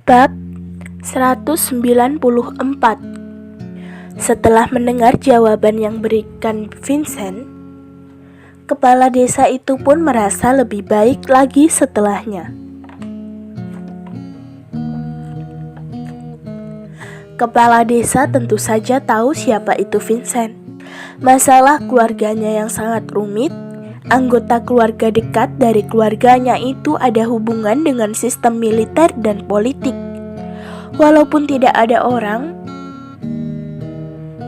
Bab 194. Setelah mendengar jawaban yang berikan Vincent, kepala desa itu pun merasa lebih baik lagi setelahnya. Kepala desa tentu saja tahu siapa itu Vincent. Masalah keluarganya yang sangat rumit, anggota keluarga dekat dari keluarganya itu ada hubungan dengan sistem militer dan politik. Walaupun tidak ada orang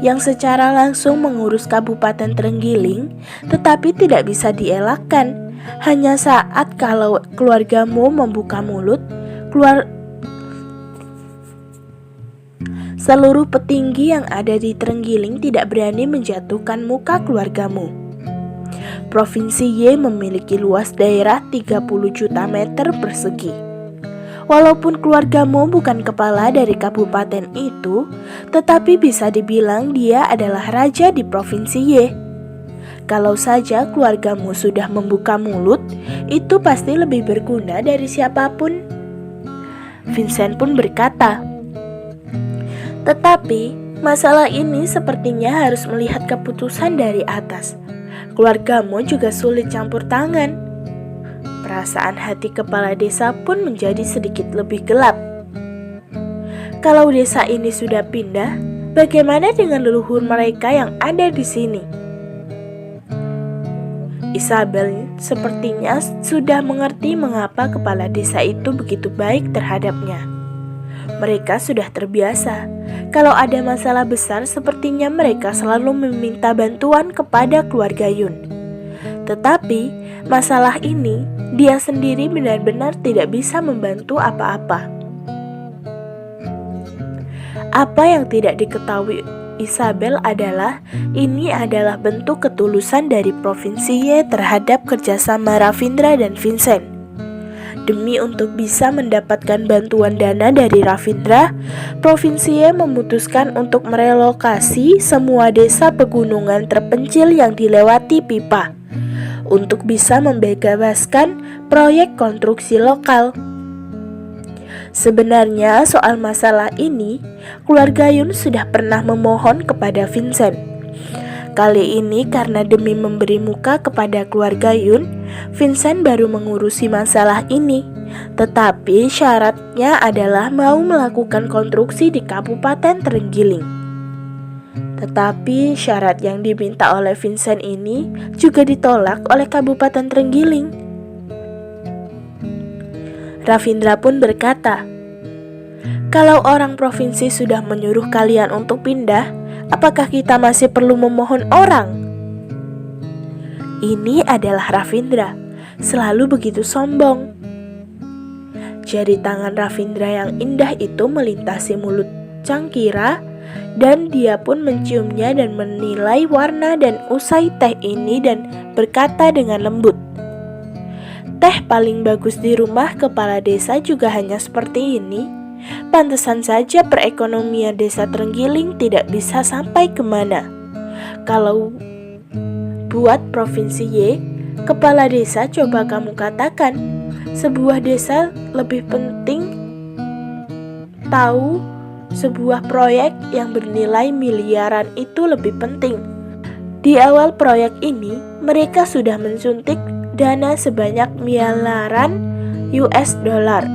yang secara langsung mengurus Kabupaten Trenggiling, tetapi tidak bisa dielakkan. Hanya saat kalau keluargamu membuka mulut, seluruh petinggi yang ada di Trenggiling tidak berani menjatuhkan muka keluargamu. Provinsi Y memiliki luas daerah 30 juta meter persegi. Walaupun keluargamu bukan kepala dari kabupaten itu, tetapi bisa dibilang dia adalah raja di provinsi Y. Kalau saja keluargamu sudah membuka mulut, itu pasti lebih berguna dari siapapun. Vincent pun berkata, tetapi masalah ini sepertinya harus melihat keputusan dari atas. Keluargamu juga sulit campur tangan. Perasaan hati kepala desa pun menjadi sedikit lebih gelap. Kalau desa ini sudah pindah, bagaimana dengan leluhur mereka yang ada di sini? Isabel sepertinya sudah mengerti mengapa kepala desa itu begitu baik terhadapnya. Mereka sudah terbiasa. Kalau ada masalah besar, sepertinya mereka selalu meminta bantuan kepada keluarga Yun. Tetapi masalah ini, dia sendiri benar-benar tidak bisa membantu apa-apa. Apa yang tidak diketahui Isabel adalah ini adalah bentuk ketulusan dari Provinsi Y terhadap kerjasama Ravindra dan Vincent. Demi untuk bisa mendapatkan bantuan dana dari Ravindra, Provinsi Y memutuskan untuk merelokasi semua desa pegunungan terpencil yang dilewati pipa untuk bisa membebaskan proyek konstruksi lokal. Sebenarnya soal masalah ini, keluarga Yun sudah pernah memohon kepada Vincent. Kali ini karena demi memberi muka kepada keluarga Yun, Vincent baru mengurusi masalah ini. Tetapi syaratnya adalah mau melakukan konstruksi di Kabupaten Trenggiling. Tetapi syarat yang diminta oleh Vincent ini juga ditolak oleh Kabupaten Trenggiling. Ravindra pun berkata, kalau orang provinsi sudah menyuruh kalian untuk pindah, apakah kita masih perlu memohon orang? Ini adalah Ravindra, selalu begitu sombong. Jari tangan Ravindra yang indah itu melintasi mulut Cangkira, dan dia pun menciumnya dan menilai warna dan usai teh ini dan berkata dengan lembut, teh paling bagus di rumah kepala desa juga hanya seperti ini. Pantesan saja perekonomian desa Trenggiling tidak bisa sampai kemana. Kalau buat Provinsi Y, kepala desa, coba kamu katakan, sebuah desa lebih penting tahu sebuah proyek yang bernilai miliaran itu lebih penting. Di awal proyek ini, mereka sudah mensuntik dana sebanyak miliaran US dollar.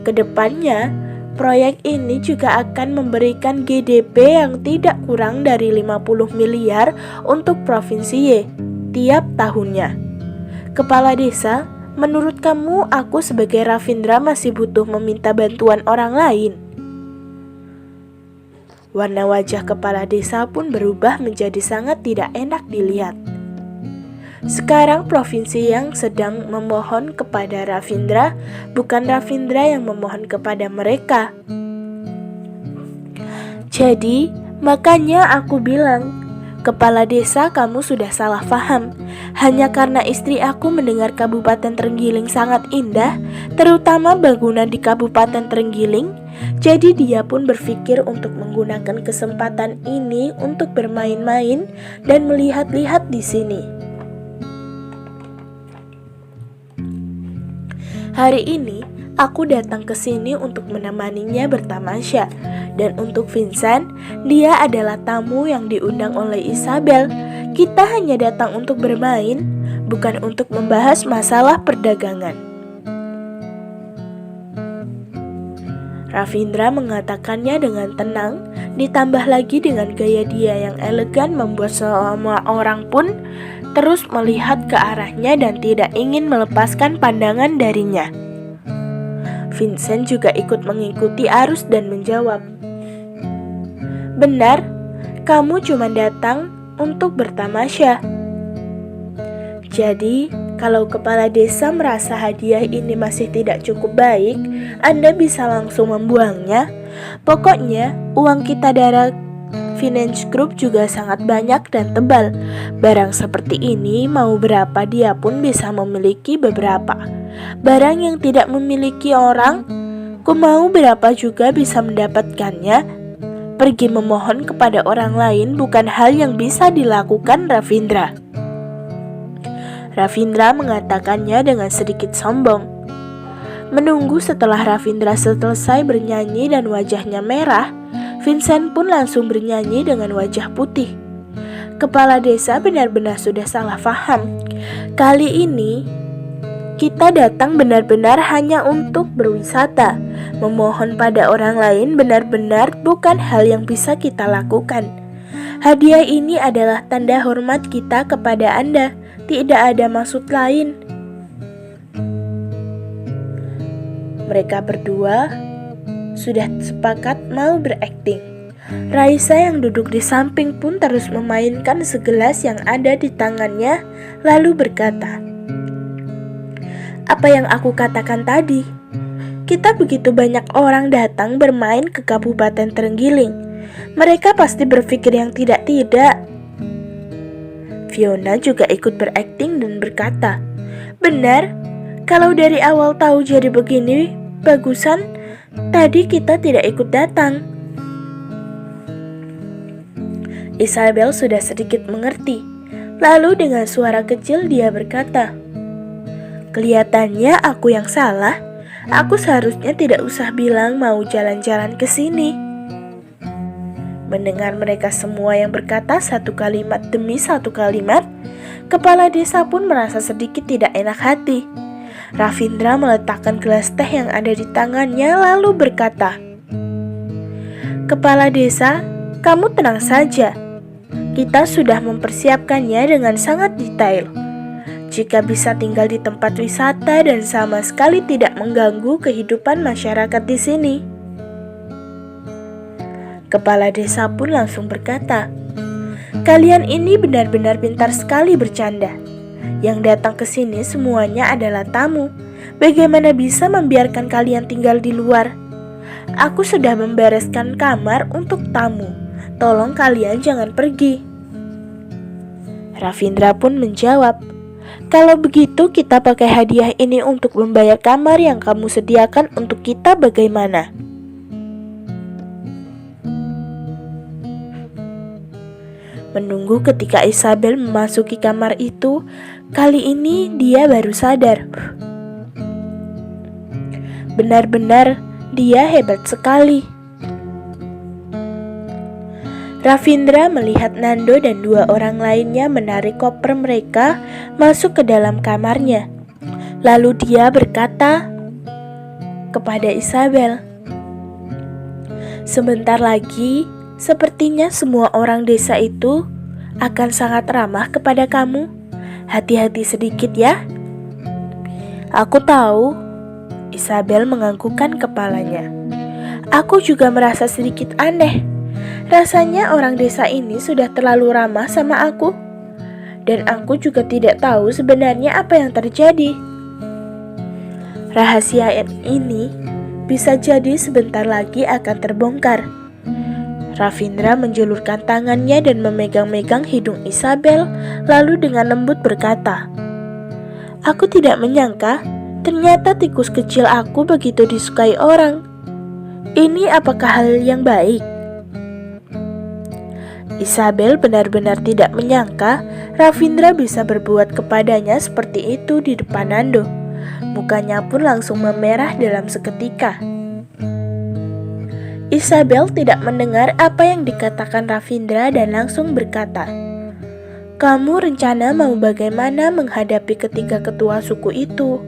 Kedepannya, proyek ini juga akan memberikan GDP yang tidak kurang dari 50 miliar untuk Provinsi Y tiap tahunnya. Kepala desa, menurut kamu aku sebagai Ravindra masih butuh meminta bantuan orang lain? Warna wajah kepala desa pun berubah menjadi sangat tidak enak dilihat. Sekarang provinsi yang sedang memohon kepada Ravindra, bukan Ravindra yang memohon kepada mereka. Jadi, makanya aku bilang, kepala desa kamu sudah salah paham. Hanya karena istri aku mendengar Kabupaten Trenggiling sangat indah, terutama bangunan di Kabupaten Trenggiling, jadi dia pun berpikir untuk menggunakan kesempatan ini untuk bermain-main dan melihat-lihat di sini. Hari ini Aku datang ke sini untuk menemaninya bertamasya. Dan untuk Vincent, dia adalah tamu yang diundang oleh Isabel. Kita hanya datang untuk bermain, bukan untuk membahas masalah perdagangan. Ravindra mengatakannya dengan tenang, ditambah lagi dengan gaya dia yang elegan membuat semua orang pun terus melihat ke arahnya dan tidak ingin melepaskan pandangan darinya. Vincent juga ikut mengikuti arus dan menjawab, "Benar, kamu cuma datang untuk bertamasya." Jadi, kalau kepala desa merasa hadiah ini masih tidak cukup baik, Anda bisa langsung membuangnya. Pokoknya, uang kita dari Finance Group juga sangat banyak dan tebal. Barang seperti ini mau berapa dia pun bisa memiliki beberapa. Barang yang tidak memiliki orang, ku mau berapa juga bisa mendapatkannya. Pergi memohon kepada orang lain bukan hal yang bisa dilakukan Ravindra. Ravindra mengatakannya dengan sedikit sombong. Menunggu setelah Ravindra selesai bernyanyi dan wajahnya merah, Vincent pun langsung bernyanyi dengan wajah putih. Kepala desa benar-benar sudah salah paham. Kali ini, kita datang benar-benar hanya untuk berwisata. Memohon pada orang lain benar-benar bukan hal yang bisa kita lakukan. Hadiah ini adalah tanda hormat kita kepada Anda. Tidak ada maksud lain. Mereka berdua sudah sepakat mau berakting. Raisa yang duduk di samping pun terus memainkan segelas yang ada di tangannya, lalu berkata, "Apa yang aku katakan tadi? Kita begitu banyak orang datang bermain ke Kabupaten Trenggiling. Mereka pasti berpikir yang tidak-tidak." Fiona juga ikut berakting dan berkata, "Benar, kalau dari awal tahu jadi begini, bagusan tadi kita tidak ikut datang." Isabel sudah sedikit mengerti. Lalu dengan suara kecil dia berkata, "Kelihatannya aku yang salah. Aku seharusnya tidak usah bilang mau jalan-jalan ke sini." Mendengar mereka semua yang berkata satu kalimat demi satu kalimat, kepala desa pun merasa sedikit tidak enak hati. Ravindra meletakkan gelas teh yang ada di tangannya lalu berkata, "Kepala desa, kamu tenang saja. Kita sudah mempersiapkannya dengan sangat detail. Jika bisa tinggal di tempat wisata dan sama sekali tidak mengganggu kehidupan masyarakat di sini." Kepala desa pun langsung berkata, "Kalian ini benar-benar pintar sekali bercanda. Yang datang ke sini semuanya adalah tamu. Bagaimana bisa membiarkan kalian tinggal di luar? Aku sudah membereskan kamar untuk tamu. Tolong kalian jangan pergi." Ravindra pun menjawab, "Kalau begitu kita pakai hadiah ini untuk membayar kamar yang kamu sediakan untuk kita bagaimana?" Menunggu ketika Isabel memasuki kamar itu, kali ini dia baru sadar. Benar-benar dia hebat sekali. Ravindra melihat Nando dan dua orang lainnya menarik koper mereka masuk ke dalam kamarnya. Lalu dia berkata kepada Isabel, "Sebentar lagi, sepertinya semua orang desa itu akan sangat ramah kepada kamu. Hati-hati sedikit ya." "Aku tahu." Isabel menganggukkan kepalanya. "Aku juga merasa sedikit aneh. Rasanya orang desa ini sudah terlalu ramah sama aku. Dan aku juga tidak tahu sebenarnya apa yang terjadi. Rahasia ini bisa jadi sebentar lagi akan terbongkar." Ravindra menjulurkan tangannya dan memegang-megang hidung Isabel, lalu dengan lembut berkata, "Aku tidak menyangka, ternyata tikus kecil aku begitu disukai orang. Ini apakah hal yang baik?" Isabel benar-benar tidak menyangka Ravindra bisa berbuat kepadanya seperti itu di depan Nando. Mukanya pun langsung memerah dalam seketika. Isabel tidak mendengar apa yang dikatakan Ravindra dan langsung berkata, "Kamu rencana mau bagaimana menghadapi ketiga ketua suku itu?"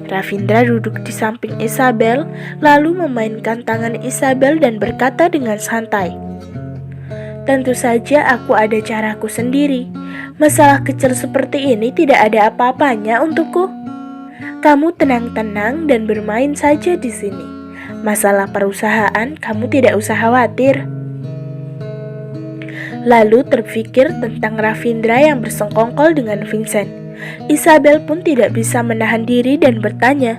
Ravindra duduk di samping Isabel, lalu memainkan tangan Isabel dan berkata dengan santai, "Tentu saja aku ada caraku sendiri. Masalah kecil seperti ini tidak ada apa-apanya untukku. Kamu tenang-tenang dan bermain saja di sini. Masalah perusahaan kamu tidak usah khawatir." Lalu terpikir tentang Ravindra yang bersengkongkol dengan Vincent. Isabel pun tidak bisa menahan diri dan bertanya,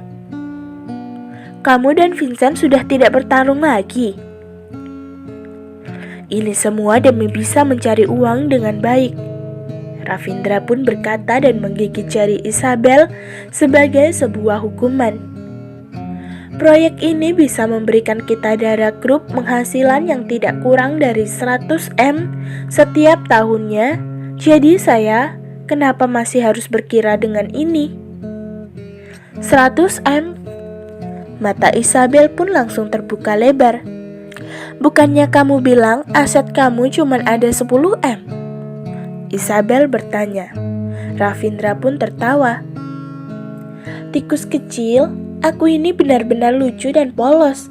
"Kamu dan Vincent sudah tidak bertarung lagi?" "Ini semua demi bisa mencari uang dengan baik." Ravindra pun berkata dan menggigit jari Isabel sebagai sebuah hukuman. "Proyek ini bisa memberikan Kitadara Group penghasilan yang tidak kurang dari 100 M setiap tahunnya. Jadi kenapa masih harus berkira dengan ini?" 100 M? Mata Isabel pun langsung terbuka lebar. "Bukannya kamu bilang aset kamu cuma ada 10 M?" Isabel bertanya. Ravindra pun tertawa. "Tikus kecil, aku ini benar-benar lucu dan polos.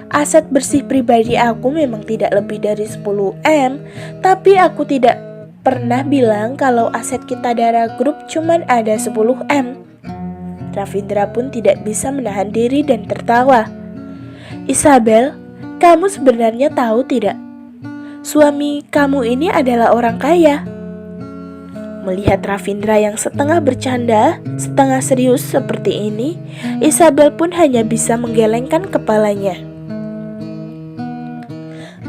Aset bersih pribadi aku memang tidak lebih dari 10 M, tapi aku tidak pernah bilang kalau aset Kitadara Group cuma ada 10 M. Ravindra pun tidak bisa menahan diri dan tertawa. "Isabel, kamu sebenarnya tahu tidak? Suami kamu ini adalah orang kaya." Melihat Ravindra yang setengah bercanda, setengah serius seperti ini, Isabel pun hanya bisa menggelengkan kepalanya.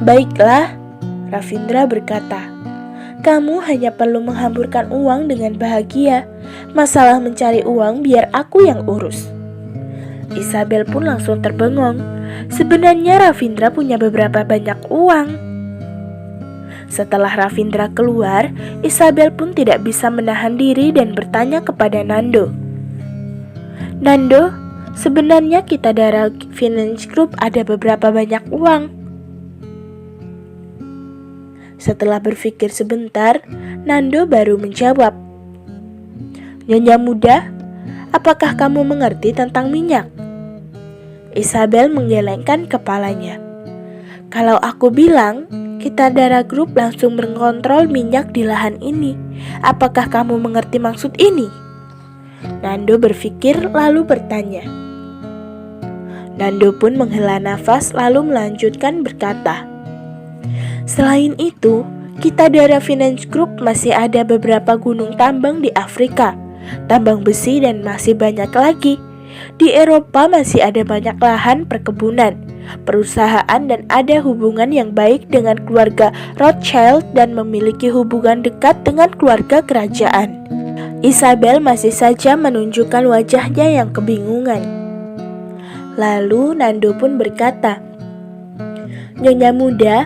"Baiklah," Ravindra berkata, "kamu hanya perlu menghamburkan uang dengan bahagia. Masalah mencari uang biar aku yang urus." Isabel pun langsung terbengong. Sebenarnya Ravindra punya beberapa banyak uang. Setelah Ravindra keluar, Isabel pun tidak bisa menahan diri dan bertanya kepada Nando. "Nando, sebenarnya Kitadara Finance Group ada beberapa banyak uang." Setelah berpikir sebentar, Nando baru menjawab, "Nyonya muda, apakah kamu mengerti tentang minyak?" Isabel menggelengkan kepalanya. "Kalau aku bilang Kitadara Group langsung mengontrol minyak di lahan ini, apakah kamu mengerti maksud ini?" Nando berpikir lalu bertanya. Nando pun menghela nafas lalu melanjutkan berkata, "Selain itu, Kitadara Finance Group masih ada beberapa gunung tambang di Afrika, tambang besi dan masih banyak lagi. Di Eropa masih ada banyak lahan perkebunan, perusahaan dan ada hubungan yang baik dengan keluarga Rothschild dan memiliki hubungan dekat dengan keluarga kerajaan." Isabel masih saja menunjukkan wajahnya yang kebingungan. Lalu Nando pun berkata, "Nyonya muda,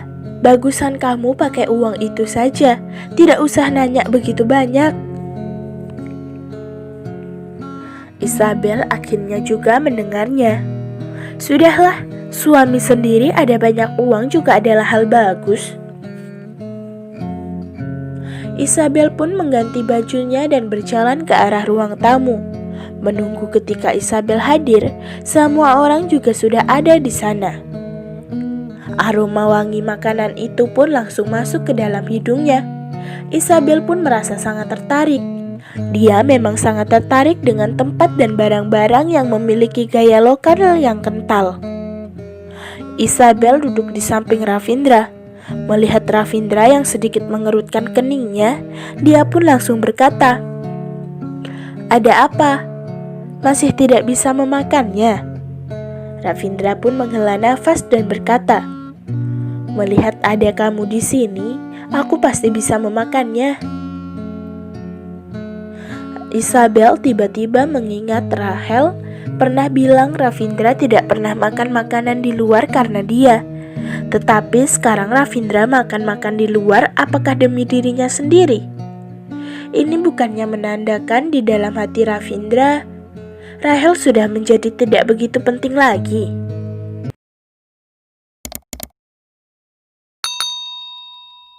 bagusan kamu pakai uang itu saja, tidak usah nanya begitu banyak." Isabel akhirnya juga mendengarnya. Sudahlah, suami sendiri ada banyak uang juga adalah hal bagus. Isabel pun mengganti bajunya dan berjalan ke arah ruang tamu. Menunggu ketika Isabel hadir, semua orang juga sudah ada di sana. Aroma wangi makanan itu pun langsung masuk ke dalam hidungnya. Isabel pun merasa sangat tertarik. Dia memang sangat tertarik dengan tempat dan barang-barang yang memiliki gaya lokal yang kental. Isabel duduk di samping Ravindra. Melihat Ravindra yang sedikit mengerutkan keningnya, dia pun langsung berkata, "Ada apa? Masih tidak bisa memakannya?" Ravindra pun menghela nafas dan berkata, "Melihat ada kamu di sini, aku pasti bisa memakannya." Isabel tiba-tiba mengingat Rahel pernah bilang Ravindra tidak pernah makan makanan di luar karena dia. Tetapi sekarang Ravindra makan-makan di luar, apakah demi dirinya sendiri? Ini bukannya menandakan di dalam hati Ravindra Rahel sudah menjadi tidak begitu penting lagi.